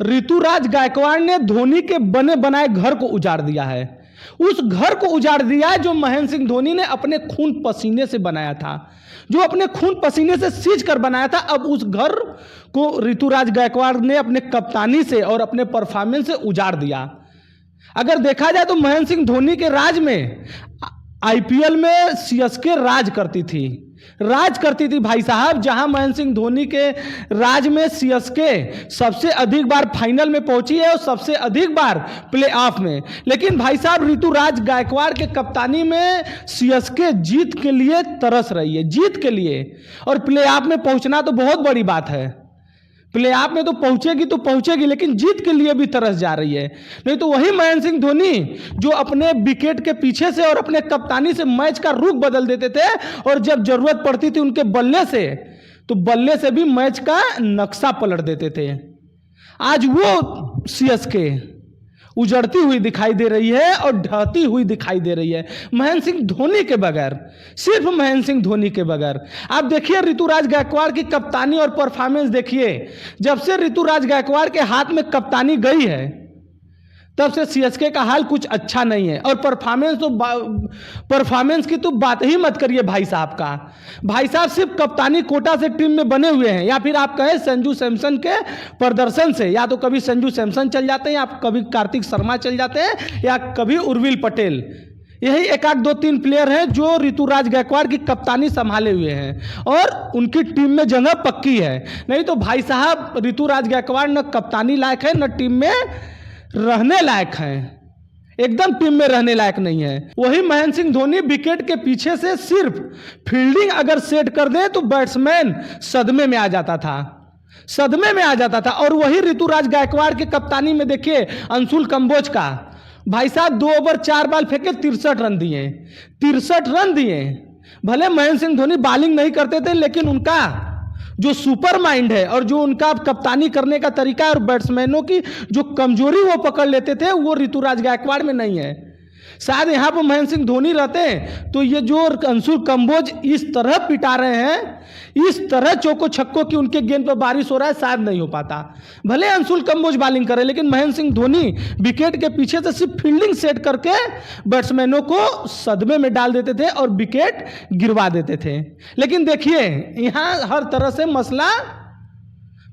ऋतुराज गायकवाड़ ने धोनी के बने बनाए घर को उजाड़ दिया है। उस घर को उजाड़ दिया है जो महेंद्र सिंह धोनी ने अपने खून पसीने से बनाया था, जो अपने खून पसीने से सींच कर बनाया था। अब उस घर को ऋतुराज गायकवाड़ ने अपने कप्तानी से और अपने परफॉर्मेंस से उजाड़ दिया। अगर देखा जाए तो महेंद्र सिंह धोनी के राज में आईपीएल में सीएसके राज करती थी भाई साहब। जहां महेंद्र सिंह धोनी के राज में सीएसके सबसे अधिक बार फाइनल में पहुंची है और सबसे अधिक बार प्लेऑफ में। लेकिन भाई साहब ऋतुराज गायकवाड़ के कप्तानी में सीएसके जीत के लिए तरस रही है, जीत के लिए। और प्लेऑफ में पहुंचना तो बहुत बड़ी बात है, प्लेऑफ में तो पहुंचेगी, लेकिन जीत के लिए भी तरस जा रही है। नहीं तो वही महेंद्र सिंह धोनी जो अपने विकेट के पीछे से और अपने कप्तानी से मैच का रुख बदल देते थे, और जब जरूरत पड़ती थी उनके बल्ले से, तो बल्ले से भी मैच का नक्शा पलट देते थे। आज वो सीएसके उजड़ती हुई दिखाई दे रही है और ढहती हुई दिखाई दे रही है महेंद्र सिंह धोनी के बगैर, सिर्फ महेंद्र सिंह धोनी के बगैर। आप देखिए ऋतुराज गायकवाड़ की कप्तानी और परफॉर्मेंस देखिए। जब से ऋतुराज गायकवाड़ के हाथ में कप्तानी गई है तब से सीएसके का हाल कुछ अच्छा नहीं है। और परफॉर्मेंस की तो बात ही मत करिए भाई साहब का। भाई साहब सिर्फ कप्तानी कोटा से टीम में बने हुए हैं, या फिर आप कहें संजू सैमसन के प्रदर्शन से। या तो कभी संजू सैमसन चल जाते हैं, या कभी कार्तिक शर्मा चल जाते हैं, या कभी उर्विल पटेल। यही एक आध दो तीन प्लेयर हैं जो ऋतुराज गायकवाड़ की कप्तानी संभाले हुए हैं और उनकी टीम में जगह पक्की है। नहीं तो भाई साहब ऋतुराज गायकवाड़ न कप्तानी लायक है, न टीम में रहने लायक है, एकदम टीम में रहने लायक नहीं है। वही महेंद्र सिंह धोनी विकेट के पीछे से सिर्फ फील्डिंग अगर सेट कर दे तो बैट्समैन सदमे में आ जाता था। और वही ऋतुराज गायकवाड़ के कप्तानी में देखिए अंशुल कंबोज का, भाई साहब 2 ओवर 4 बॉल फेंके 63 रन दिए। भले महेंद्र सिंह धोनी बॉलिंग नहीं करते थे, लेकिन उनका जो सुपर माइंड है और जो उनका कप्तानी करने का तरीका है और बैट्समैनों की जो कमजोरी वो पकड़ लेते थे, वो ऋतुराज गायकवाड़ में नहीं है। शायद यहाँ पर महेंद्र सिंह धोनी रहते हैं तो ये जो अंशुल कंबोज इस तरह पिटा रहे हैं, इस तरह चौको छक्कों की उनके गेंद पर बारिश हो रहा है, शायद नहीं हो पाता। भले अंशुल कंबोज बॉलिंग करे, लेकिन महेंद्र सिंह धोनी विकेट के पीछे से सिर्फ फील्डिंग सेट करके बैट्समैनों को सदमे में डाल देते थे और विकेट गिरवा देते थे। लेकिन देखिए यहाँ हर तरह से मसला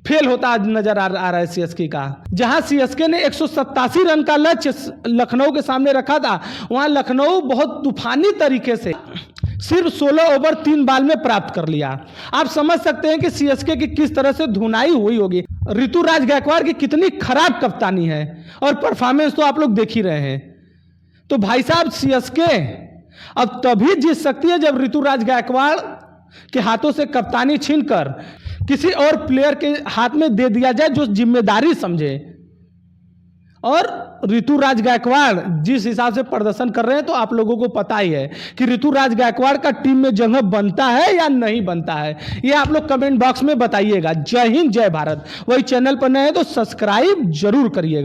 फेल होता नजर आ रहा है सीएसके का। जहां सीएसके ने 187 रन का लक्ष्य लखनऊ के सामने रखा था, वहां लखनऊ बहुत तूफानी तरीके से सिर्फ 16 ओवर 3 बॉल में प्राप्त कर लिया। आप समझ सकते हैं कि सीएसके की किस तरह से धुनाई हुई होगी। ऋतुराज गायकवाड़ की कितनी खराब कप्तानी है और परफॉर्मेंस तो आप लोग देख ही रहे हैं। तो भाई साहब सीएसके अब तभी जीत सकती है जब ऋतुराज गायकवाड़ के हाथों से कप्तानी छीनकर किसी और प्लेयर के हाथ में दे दिया जाए जो जिम्मेदारी समझे। और ऋतुराज गायकवाड़ जिस हिसाब से प्रदर्शन कर रहे हैं तो आप लोगों को पता ही है कि ऋतुराज गायकवाड़ का टीम में जगह बनता है या नहीं बनता है। ये आप लोग कमेंट बॉक्स में बताइएगा। जय हिंद, जय भारत। वही चैनल पर नए हैं तो सब्सक्राइब जरूर करिएगा।